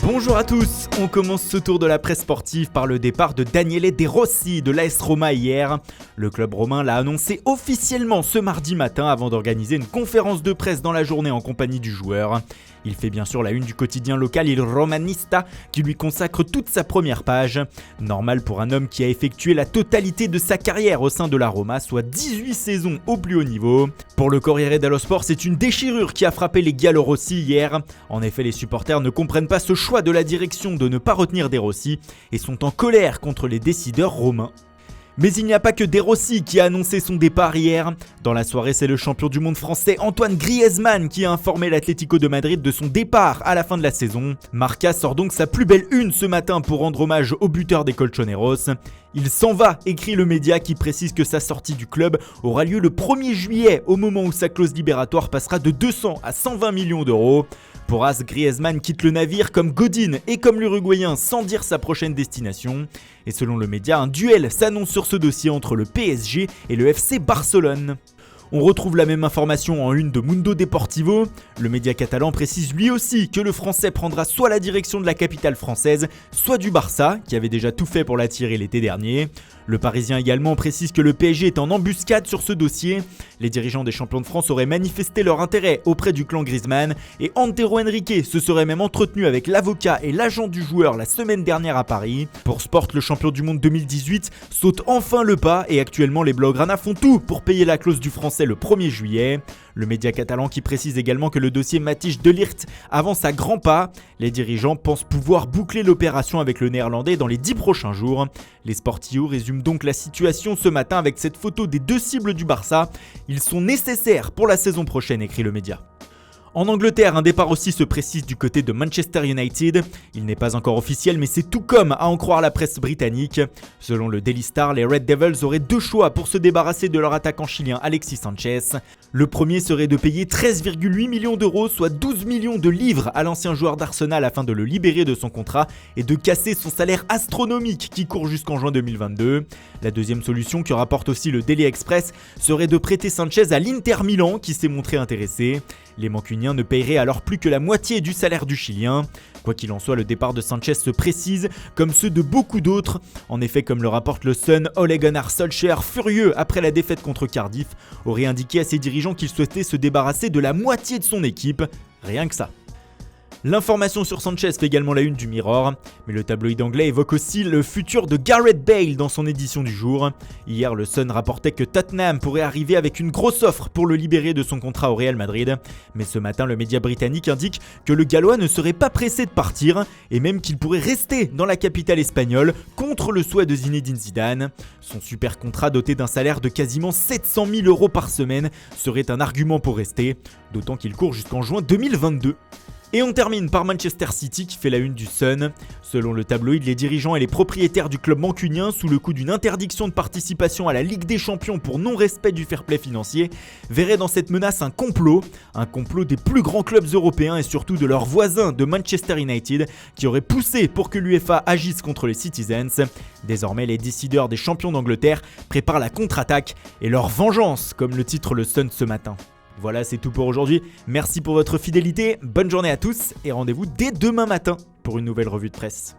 Bonjour à tous, on commence ce tour de la presse sportive par le départ de Daniele De Rossi de l'AS Roma hier. Le club romain l'a annoncé officiellement ce mardi matin avant d'organiser une conférence de presse dans la journée en compagnie du joueur. Il fait bien sûr la une du quotidien local Il Romanista qui lui consacre toute sa première page. Normal pour un homme qui a effectué la totalité de sa carrière au sein de la Roma, soit 18 saisons au plus haut niveau. Pour le Corriere dello Sport, c'est une déchirure qui a frappé les Giallorossi hier. En effet, les supporters ne comprennent pas ce choix de la direction de ne pas retenir De Rossi et sont en colère contre les décideurs romains. Mais il n'y a pas que De Rossi qui a annoncé son départ hier. Dans la soirée, c'est le champion du monde français Antoine Griezmann qui a informé l'Atlético de Madrid de son départ à la fin de la saison. Marca sort donc sa plus belle une ce matin pour rendre hommage au buteur des Colchoneros. Il s'en va, écrit le média qui précise que sa sortie du club aura lieu le 1er juillet au moment où sa clause libératoire passera de 200 à 120 millions d'euros. Pour As, Griezmann quitte le navire comme Godin et comme l'Uruguayen sans dire sa prochaine destination. Et selon le média, un duel s'annonce sur ce dossier entre le PSG et le FC Barcelone. On retrouve la même information en une de Mundo Deportivo. Le média catalan précise lui aussi que le Français prendra soit la direction de la capitale française, soit du Barça, qui avait déjà tout fait pour l'attirer l'été dernier. Le Parisien également précise que le PSG est en embuscade sur ce dossier. Les dirigeants des champions de France auraient manifesté leur intérêt auprès du clan Griezmann et Antero Henrique se serait même entretenu avec l'avocat et l'agent du joueur la semaine dernière à Paris. Pour Sport, le champion du monde 2018 saute enfin le pas et actuellement les Blaugrana font tout pour payer la clause du Français le 1er juillet. Le média catalan qui précise également que le dossier Matthijs de Ligt avance à grands pas. Les dirigeants pensent pouvoir boucler l'opération avec le néerlandais dans les 10 prochains jours. Les Sportivo résument donc la situation ce matin avec cette photo des deux cibles du Barça. Ils sont nécessaires pour la saison prochaine, écrit le média. En Angleterre, un départ aussi se précise du côté de Manchester United. Il n'est pas encore officiel, mais c'est tout comme à en croire la presse britannique. Selon le Daily Star, les Red Devils auraient deux choix pour se débarrasser de leur attaquant chilien Alexis Sanchez. Le premier serait de payer 13,8 millions d'euros, soit 12 millions de livres à l'ancien joueur d'Arsenal afin de le libérer de son contrat et de casser son salaire astronomique qui court jusqu'en juin 2022. La deuxième solution, que rapporte aussi le Daily Express, serait de prêter Sanchez à l'Inter Milan qui s'est montré intéressé. Les Mancuniens ne paieraient alors plus que la moitié du salaire du Chilien. Quoi qu'il en soit, le départ de Sanchez se précise, comme ceux de beaucoup d'autres. En effet, comme le rapporte le Sun, Ole Gunnar Solskjaer, furieux après la défaite contre Cardiff, aurait indiqué à ses dirigeants qu'il souhaitait se débarrasser de la moitié de son équipe. Rien que ça. L'information sur Sanchez fait également la une du Mirror, mais le tabloïd anglais évoque aussi le futur de Gareth Bale dans son édition du jour. Hier, le Sun rapportait que Tottenham pourrait arriver avec une grosse offre pour le libérer de son contrat au Real Madrid. Mais ce matin, le média britannique indique que le Gallois ne serait pas pressé de partir et même qu'il pourrait rester dans la capitale espagnole contre le souhait de Zinedine Zidane. Son super contrat doté d'un salaire de quasiment 700 000 euros par semaine serait un argument pour rester, d'autant qu'il court jusqu'en juin 2022. Et on termine par Manchester City qui fait la une du Sun. Selon le tabloïd, les dirigeants et les propriétaires du club mancunien, sous le coup d'une interdiction de participation à la Ligue des Champions pour non-respect du fair-play financier, verraient dans cette menace un complot des plus grands clubs européens et surtout de leurs voisins de Manchester United qui auraient poussé pour que l'UEFA agisse contre les Citizens. Désormais, les décideurs des champions d'Angleterre préparent la contre-attaque et leur vengeance, comme le titre le Sun ce matin. Voilà, c'est tout pour aujourd'hui. Merci pour votre fidélité, bonne journée à tous et rendez-vous dès demain matin pour une nouvelle revue de presse.